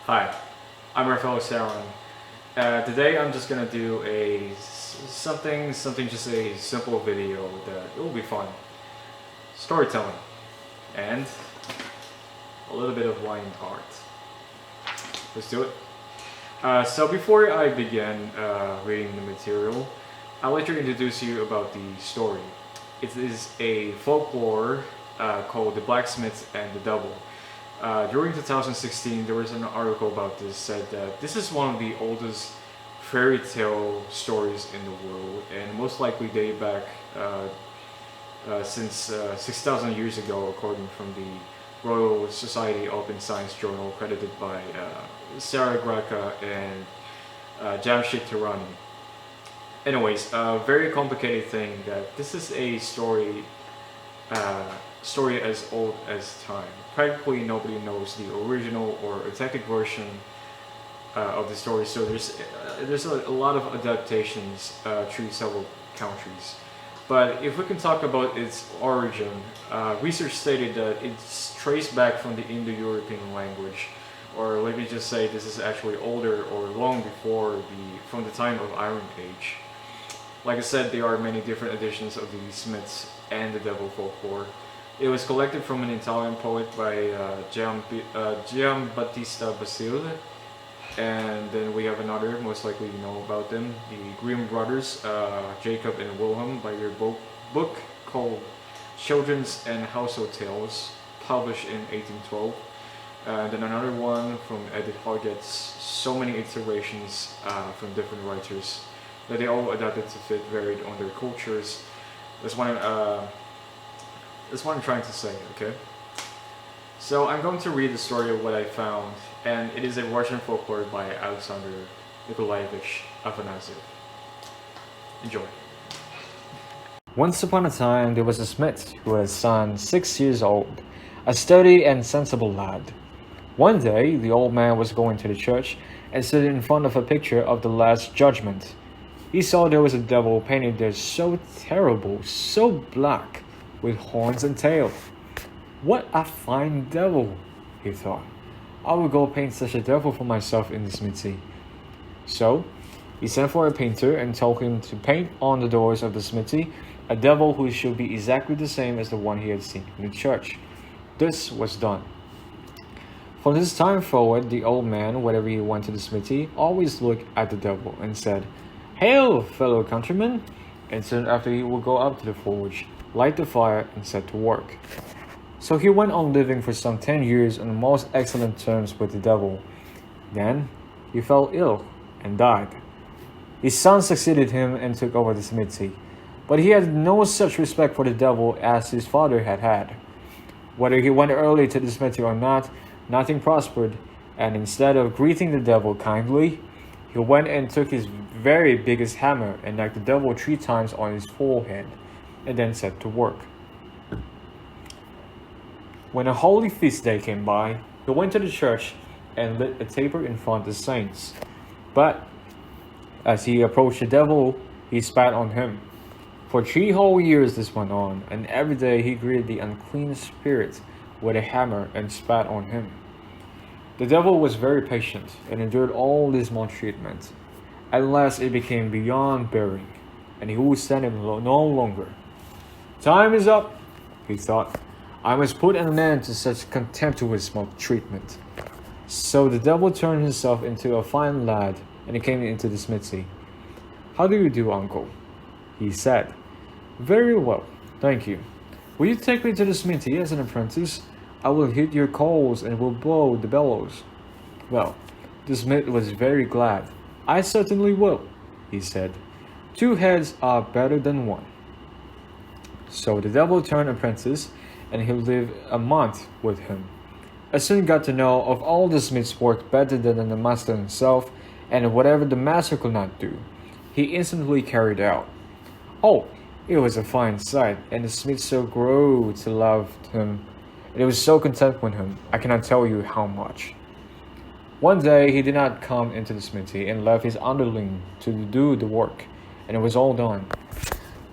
Hi, I'm Rafael Saron. Today I'm just gonna do something, just a simple video that it will be fun. Storytelling and a little bit of wine art. Let's do it. So before I begin reading the material, I'd like to introduce you about the story. It is a folklore called The Blacksmith and the Devil. During 2016, there was an article about this said that this is one of the oldest fairy tale stories in the world, and most likely date back since 6,000 years ago, according from the Royal Society Open Science Journal, credited by Sarah Graka and Jamshid Tirani. Anyways, a very complicated thing that this is a story as old as time. Practically nobody knows the original or authentic version of the story, so there's a lot of adaptations through several countries. But if we can talk about its origin, research stated that it's traced back from the Indo-European language, or let me just say this is actually older or long before from the time of Iron Age. Like I said, there are many different editions of the Smiths and the Devil folklore. It was collected from an Italian poet by Giambattista Basile, and then we have another, most likely you know about them, the Grimm brothers, Jacob and Wilhelm, by their book called Children's and Household Tales, published in 1812. And then another one from Edith Harget's, so many iterations from different writers that they all adapted to fit varied on their cultures. That's what I'm trying to say, okay? So I'm going to read the story of what I found, and it is a Russian folklore by Alexander Nikolaevich Afanasyev. Enjoy. Once upon a time, there was a smith who had a son 6 years old, a sturdy and sensible lad. One day, the old man was going to the church and stood in front of a picture of the Last Judgment. He saw there was a devil painted there so terrible, so black, with horns and tail. What a fine devil, he thought. I will go paint such a devil for myself in the smithy. So, he sent for a painter and told him to paint on the doors of the smithy a devil who should be exactly the same as the one he had seen in the church. This was done. From this time forward, the old man, whenever he went to the smithy, always looked at the devil and said, "Hail, fellow countryman!" And soon after he would go up to the forge, light the fire, and set to work. So he went on living for some 10 years on the most excellent terms with the devil. Then he fell ill and died. His son succeeded him and took over the smithy, but he had no such respect for the devil as his father had had. Whether he went early to the smithy or not, nothing prospered, and instead of greeting the devil kindly, he went and took his very biggest hammer and knocked the devil 3 times on his forehead, and then set to work. When a holy feast day came by, he went to the church and lit a taper in front of the saints. But as he approached the devil, he spat on him. For 3 whole years this went on, and every day he greeted the unclean spirit with a hammer and spat on him. The devil was very patient and endured all this maltreatment. At last it became beyond bearing, and he would stand it no longer. "Time is up," he thought. "I must put an end to such contemptuous maltreatment." So the devil turned himself into a fine lad, and he came into the smithy. "How do you do, uncle?" he said. "Very well, thank you. Will you take me to the smithy as an apprentice? I will hit your coals and will blow the bellows." Well, the smith was very glad. "I certainly will," he said. "2 heads are better than 1. So the devil turned apprentice, and he lived a month with him. I soon got to know of all the smith's work better than the master himself, and whatever the master could not do, he instantly carried out. Oh, it was a fine sight, and the smith so grew to love him, and he was so content with him, I cannot tell you how much. One day he did not come into the smithy and left his underling to do the work, and it was all done.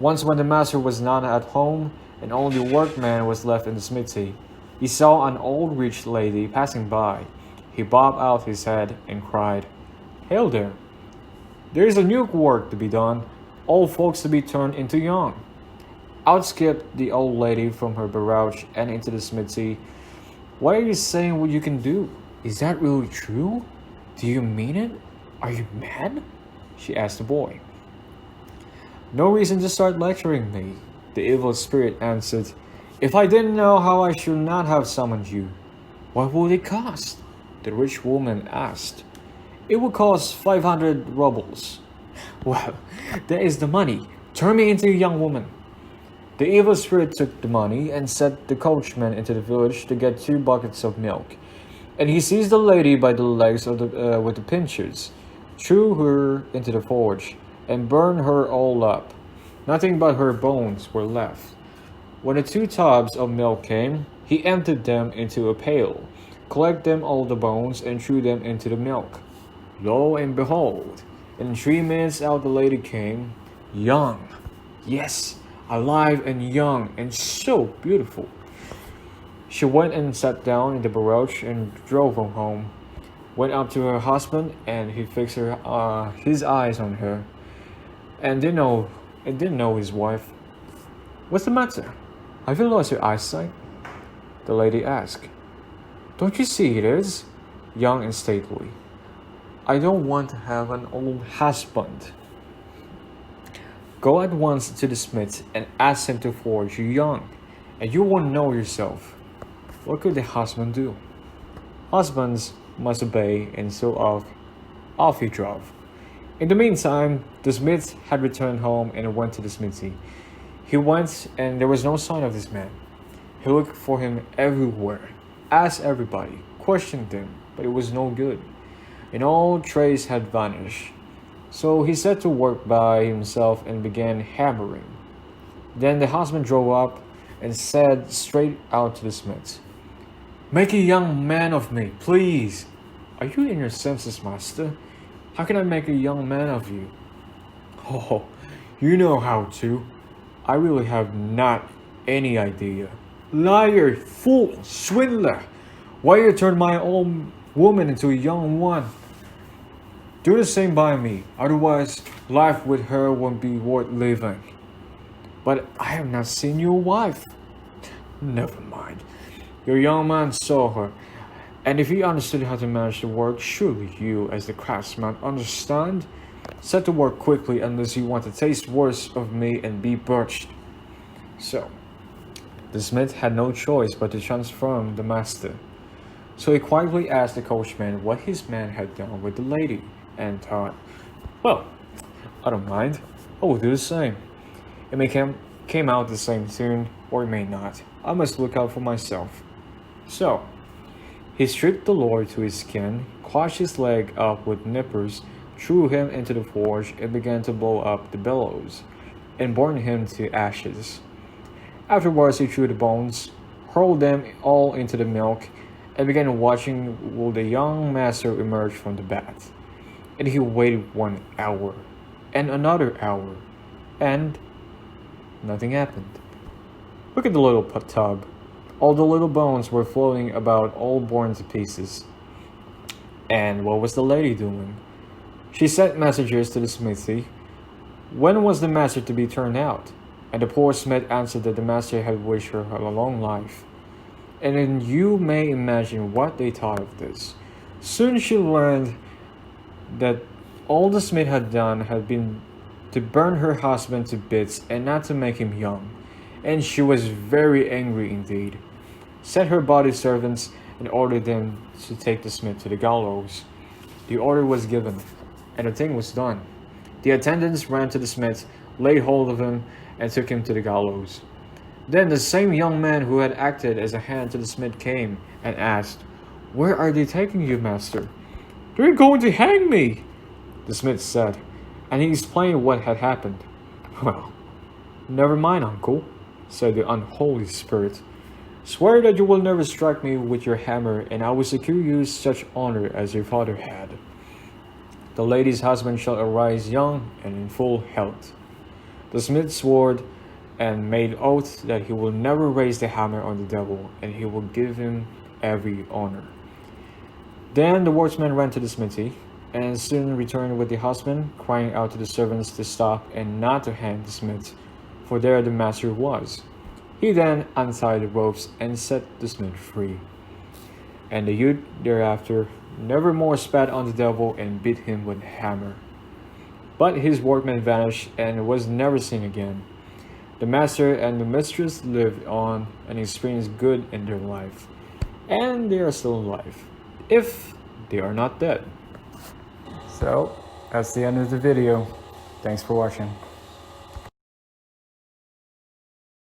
Once when the master was not at home, and only the workman was left in the smithy, he saw an old rich lady passing by, He bobbed out his head and cried, "Hail there! There is a new work to be done, old folks to be turned into young." Out skipped the old lady from her barrage and into the smithy. "What are you saying what you can do? Is that really true? Do you mean it? Are you mad?" she asked the boy. "No reason to start lecturing me," the evil spirit answered. "If I didn't know how, I should not have summoned you." "What will it cost?" the rich woman asked. "It will cost 500 rubles." "Well, that is the money. Turn me into a young woman." The evil spirit took the money and sent the coachman into the village to get 2 buckets of milk. And he seized the lady by the legs with the pincers, threw her into the forge, and burned her all up. Nothing but her bones were left. When the 2 tubs of milk came, he emptied them into a pail, collected them all the bones, and threw them into the milk. Lo and behold, in 3 minutes out the lady came, young. Yes, alive and young, and so beautiful. She went and sat down in the barrage and drove him home. Went up to her husband, and he fixed his eyes on her, and didn't know his wife. "What's the matter? Have you lost your eyesight?" the lady asked. "Don't you see it is young and stately? I don't want to have an old husband." "Go at once to the smith and ask him to forge you young, and you won't know yourself." What could the husband do? Husbands must obey, and so off he drove. In the meantime, the smith had returned home and went to the smithy. He went, and there was no sign of this man. He looked for him everywhere, asked everybody, questioned them, but it was no good, and all trace had vanished. So he set to work by himself and began hammering. Then the husband drove up and said straight out to the smith, "Make a young man of me, please." "Are you in your senses, master? How can I make a young man of you?" "Oh, you know how to. I really have not any idea." "Liar, fool, swindler! Why you turn my old woman into a young one?" "Do the same by me, otherwise life with her won't be worth living." "But I have not seen your wife." "Never mind. Your young man saw her, and if he understood how to manage the work, surely you, as the craftsman, understand. Set to work quickly, unless you want to taste worse of me and be birched." So, the smith had no choice but to transform the master. So he quietly asked the coachman what his man had done with the lady, and thought, "Well, I don't mind. I will do the same. It may came out the same soon, or it may not. I must look out for myself." So, he stripped the lord to his skin, crushed his leg up with nippers, threw him into the forge, and began to blow up the bellows, and burn him to ashes. Afterwards he threw the bones, hurled them all into the milk, and began watching will the young master emerge from the bath. And he waited 1 hour, and another hour, and nothing happened. Look at the little tub. All the little bones were floating about, all born to pieces. And what was the lady doing? She sent messengers to the smithy. When was the master to be turned out? And the poor smith answered that the master had wished her a long life. And then you may imagine what they thought of this. Soon she learned that all the smith had done had been to burn her husband to bits and not to make him young. And she was very angry indeed. Sent her body servants and ordered them to take the smith to the gallows. The order was given, and the thing was done. The attendants ran to the smith, laid hold of him, and took him to the gallows. Then the same young man who had acted as a hand to the smith came and asked, "Where are they taking you, master?" "They're going to hang me," the smith said, and he explained what had happened. "Well, never mind, uncle," said the unholy spirit. "Swear that you will never strike me with your hammer, and I will secure you such honor as your father had. The lady's husband shall arise young and in full health." The smith swore and made oath that he will never raise the hammer on the devil, and he will give him every honor. Then the workman ran to the smithy, and soon returned with the husband, crying out to the servants to stop and not to hang the smith, for there the master was. He then untied the ropes and set the smith free. And the youth thereafter never more spat on the devil and beat him with a hammer. But his workman vanished and was never seen again. The master and the mistress lived on and experienced good in their life, and they are still alive, if they are not dead. So, that's the end of the video. Thanks for watching.